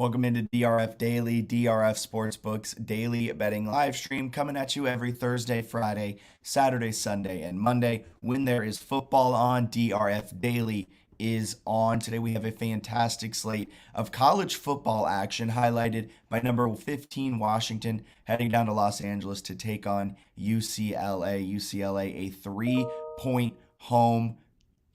Welcome into DRF Daily, DRF Sportsbook's daily betting live stream, coming at you every Thursday, Friday, Saturday, Sunday, and Monday. When there is football on, DRF Daily is on. Today we have a fantastic slate of college football action, highlighted by number 15 Washington heading down to Los Angeles to take on UCLA. UCLA, a 3-point home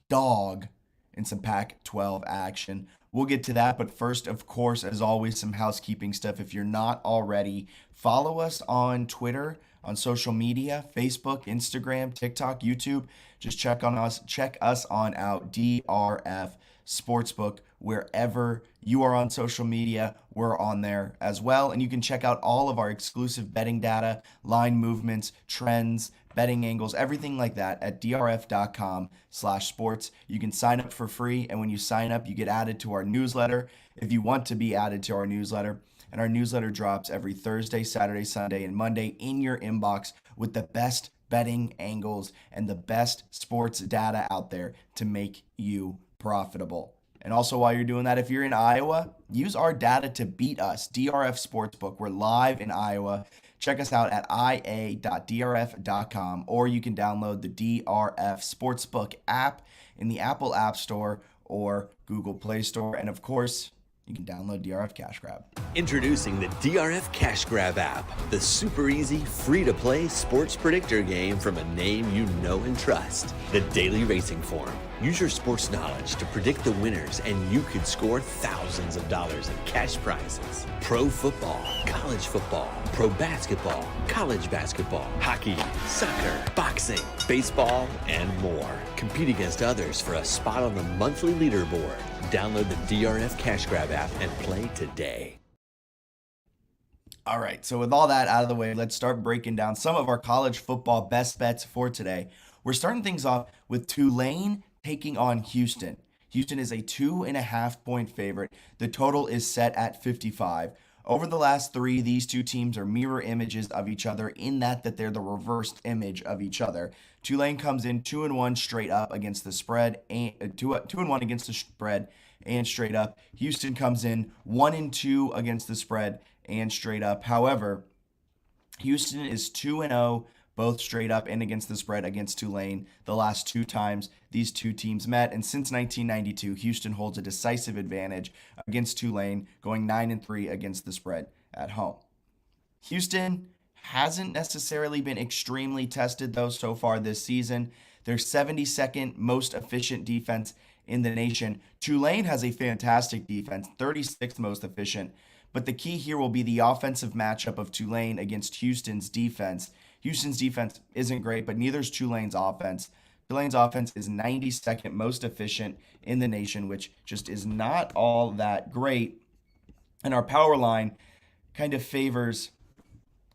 dog in some Pac-12 action. We'll get to that, but first, of course, as always, some housekeeping stuff. If you're not already, follow us on Twitter, on social media, Facebook, Instagram, TikTok, YouTube. Just check us on out, DRF Sportsbook, wherever you are on social media, we're on there as well. And you can check out all of our exclusive betting data, line movements, trends, betting angles, everything like that at drf.com/sports. You can sign up for free, and when you sign up, you get added to our newsletter if you want to be added to our newsletter. And our newsletter drops every Thursday, Saturday, Sunday, and Monday in your inbox with the best betting angles and the best sports data out there to make you profitable. And also, while you're doing that, if you're in Iowa, use our data to beat us. DRF Sportsbook. We're live in Iowa. Check us out at ia.drf.com, or you can download the DRF Sportsbook app in the Apple App Store or Google Play Store. And of course, you can download DRF Cash Grab. Introducing the DRF Cash Grab app, the super easy, free-to-play sports predictor game from a name you know and trust, the Daily Racing Form. Use your sports knowledge to predict the winners, and you could score thousands of dollars in cash prizes. Pro football, college football, pro basketball, college basketball, hockey, soccer, boxing, baseball, and more. Compete against others for a spot on the monthly leaderboard. Download the DRF Cash Grab app and play today. All right, so with all that out of the way, let's start breaking down some of our college football best bets for today. We're starting things off with Tulane taking on Houston. Houston is a 2.5-point favorite. The total is set at 55. Over the last three, these two teams are mirror images of each other in that they're the reversed image of each other. Tulane comes in 2-1 straight up against the spread, and 2-1 against the spread and straight up. Houston comes in 1-2 against the spread and straight up. However, Houston is 2-0 both straight up and against the spread against Tulane the last two times these two teams met. And since 1992, Houston holds a decisive advantage against Tulane, going 9-3 against the spread at home. Houston hasn't necessarily been extremely tested, though, so far this season. They're 72nd most efficient defense in the nation. Tulane has a fantastic defense, 36th most efficient. But the key here will be the offensive matchup of Tulane against Houston's defense. Houston's defense isn't great, but neither is Tulane's offense. Tulane's offense is 92nd most efficient in the nation, which just is not all that great. And our power line kind of favors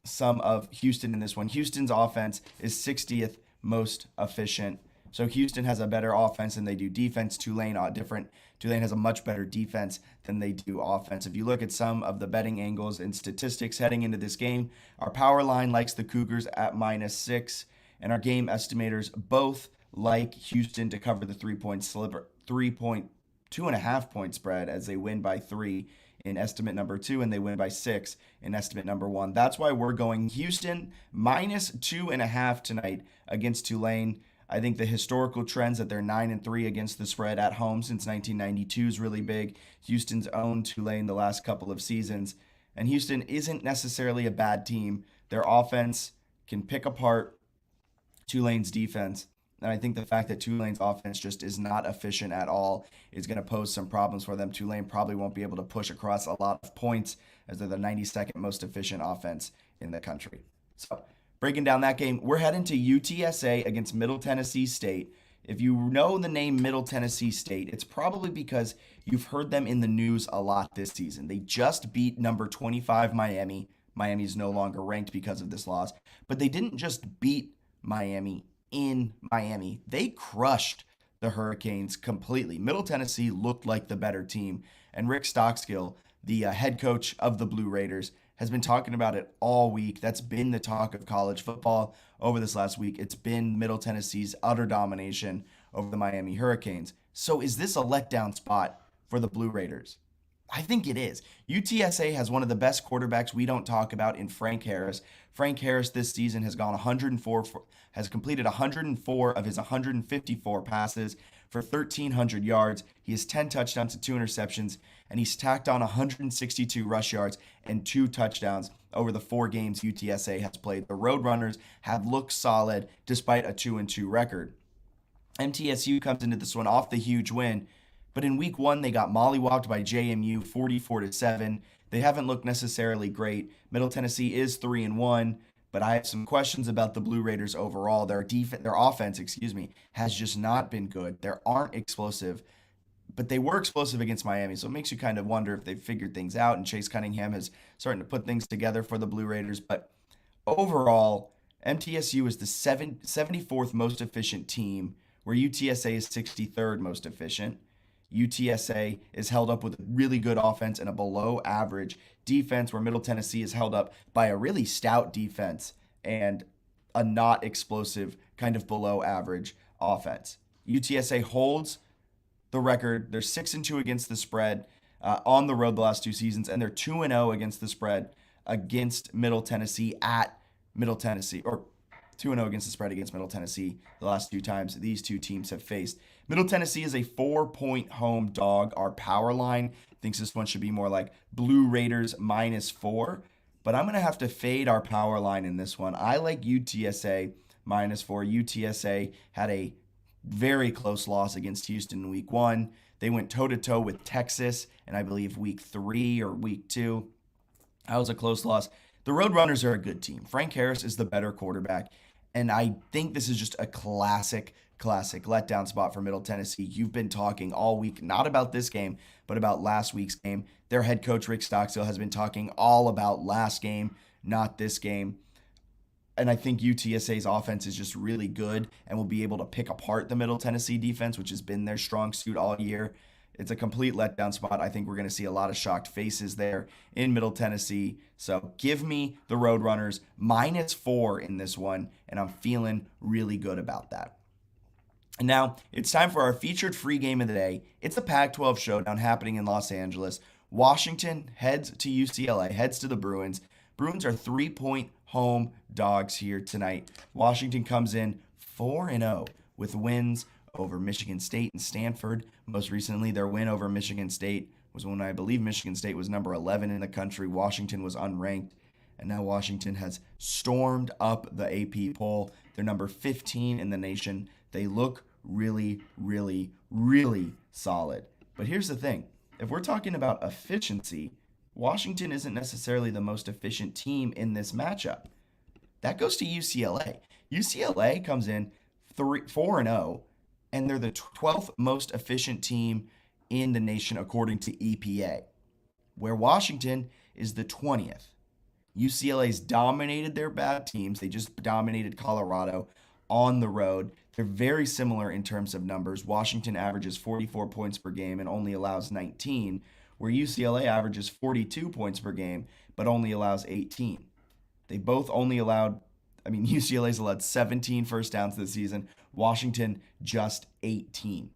some of Houston in this one. Houston's offense is 60th most efficient. So Houston has a better offense than they do defense. Tulane has a much better defense than they do offense. If you look at some of the betting angles and statistics heading into this game, our power line likes the Cougars at -6, and our game estimators both like Houston to cover the 2.5-point spread as they win by 3 in estimate number 2, and they win by 6 in estimate number 1. That's why we're going Houston -2.5 tonight against Tulane. I think the historical trends that they're 9-3 against the spread at home since 1992 is really big. Houston's owned Tulane the last couple of seasons, and Houston isn't necessarily a bad team. Their offense can pick apart Tulane's defense, and I think the fact that Tulane's offense just is not efficient at all is going to pose some problems for them. Tulane probably won't be able to push across a lot of points as they're the 92nd most efficient offense in the country. So, breaking down that game, we're heading to UTSA against Middle Tennessee State. If you know the name Middle Tennessee State, it's probably because you've heard them in the news a lot this season. They just beat number 25 Miami. Miami is no longer ranked because of this loss. But they didn't just beat Miami in Miami. They crushed the Hurricanes completely. Middle Tennessee looked like the better team. And Rick Stockstill, the head coach of the Blue Raiders, has been talking about it all week. That's been the talk of college football over this last week. It's been Middle Tennessee's utter domination over the Miami Hurricanes. So is this a letdown spot for the Blue Raiders? I think it is. UTSA has one of the best quarterbacks we don't talk about in Frank Harris. Frank Harris this season has gone 104 has completed 104 of his 154 passes for 1,300 yards. He has 10 touchdowns and 2 interceptions, and he's tacked on 162 rush yards and 2 touchdowns over the 4 games UTSA has played. The Roadrunners have looked solid despite a 2-2 record. MTSU comes into this one off the huge win, but in week one they got mollywopped by JMU 44-7. They haven't looked necessarily great. Middle Tennessee is 3-1, but I have some questions about the Blue Raiders overall. Their offense, has just not been good. They aren't explosive, but they were explosive against Miami, so it makes you kind of wonder if they've figured things out. And Chase Cunningham is starting to put things together for the Blue Raiders, but overall, MTSU is the 74th most efficient team, where UTSA is 63rd most efficient. UTSA is held up with a really good offense and a below average defense, where Middle Tennessee is held up by a really stout defense and a not explosive, kind of below average offense. UTSA holds the record. They're 6-2 against the spread on the road the last 2 seasons, and they're 2-0 against the spread against Middle Tennessee at Middle Tennessee, or 2-0 against the spread against Middle Tennessee the last 2 times these two teams have faced. Middle Tennessee is a 4-point home dog. Our power line thinks this one should be more like Blue Raiders -4, but I'm going to have to fade our power line in this one. I like UTSA -4. UTSA had a very close loss against Houston in week one. They went toe-to-toe with Texas, and I believe week 3 or week 2. That was a close loss. The Roadrunners are a good team. Frank Harris is the better quarterback, and I think this is just a classic letdown spot for Middle Tennessee. You've been talking all week, not about this game, but about last week's game. Their head coach, Rick Stockstill, has been talking all about last game, not this game. And I think UTSA's offense is just really good and will be able to pick apart the Middle Tennessee defense, which has been their strong suit all year. It's a complete letdown spot. I think we're going to see a lot of shocked faces there in Middle Tennessee. So give me the Roadrunners -4 in this one, and I'm feeling really good about that. And now it's time for our featured free game of the day. It's the Pac-12 Showdown happening in Los Angeles. Washington heads to UCLA, heads to the Bruins. Bruins are 3-point home dogs here tonight. Washington comes in 4-0 with wins over Michigan State and Stanford. Most recently, their win over Michigan State was when I believe Michigan State was number 11 in the country. Washington was unranked, and now Washington has stormed up the AP poll. They're number 15 in the nation. They look really, really, really solid. But here's the thing. If we're talking about efficiency, Washington isn't necessarily the most efficient team in this matchup. That goes to UCLA. UCLA comes in 4-0, and they're the 12th most efficient team in the nation according to EPA, where Washington is the 20th. UCLA's dominated their bad teams. They just dominated Colorado on the road. They're very similar in terms of numbers. Washington averages 44 points per game and only allows 19, where UCLA averages 42 points per game but only allows 18. They both only allowed, UCLA's allowed 17 first downs this season. Washington just 18.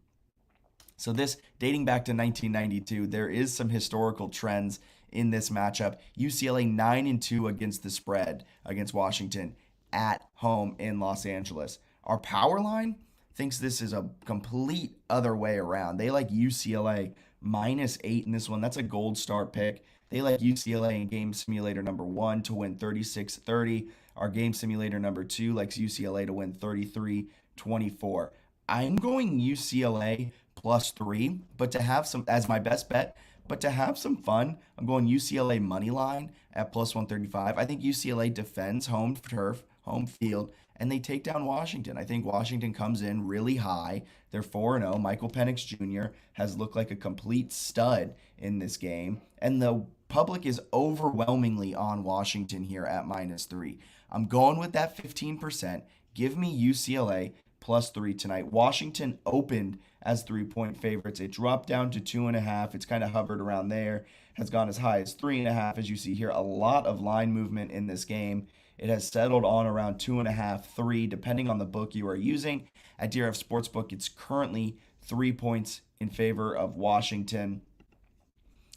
So this, dating back to 1992, there is some historical trends in this matchup. UCLA 9-2 against the spread against Washington at home in Los Angeles. Our power line thinks this is a complete other way around. They like UCLA -8 in this one. That's a gold star pick. They like UCLA in game simulator number 1 to win 36-30. Our game simulator number 2 likes UCLA to win 33-24. I'm going UCLA +3, but to have some as my best bet. But to have some fun, I'm going UCLA money line at +135. I think UCLA defends home turf, home field, and they take down Washington. I think Washington comes in really high. They're 4-0. Michael Penix Jr. has looked like a complete stud in this game, and the public is overwhelmingly on Washington here at -3. I'm going with that 15%. Give me UCLA +3 tonight. Washington opened as 3-point favorites. It dropped down to 2.5. It's kind of hovered around there, has gone as high as 3.5. As you see here, a lot of line movement in this game. It has settled on around 2.5, 3, depending on the book you are using. At DRF Sportsbook, it's currently 3 points in favor of Washington.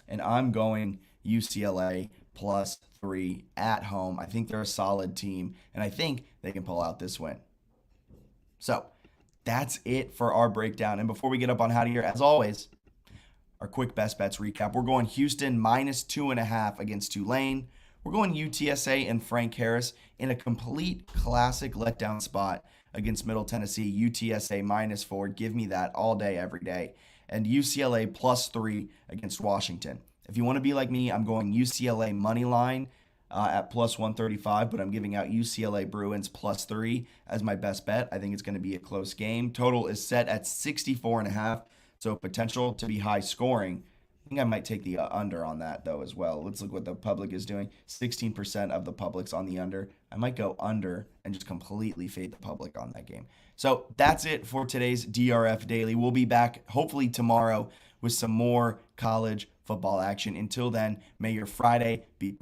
and I'm going UCLA +3 at home. I think they're a solid team, and I think they can pull out this win. So that's it for our breakdown. And before we get up on how to hear, as always, our quick best bets recap. We're going Houston -2.5 against Tulane. We're going UTSA and Frank Harris in a complete classic letdown spot against Middle Tennessee. UTSA -4. Give me that all day, every day. And UCLA +3 against Washington. If you want to be like me, I'm going UCLA money line at +135, but I'm giving out UCLA Bruins +3 as my best bet. I think it's going to be a close game. Total is set at 64.5, so potential to be high scoring. I think I might take the under on that, though, as well. Let's look what the public is doing. 16% of the public's on the under. I might go under and just completely fade the public on that game. So that's it for today's DRF Daily. We'll be back hopefully tomorrow with some more college football action. Until then, may your Friday be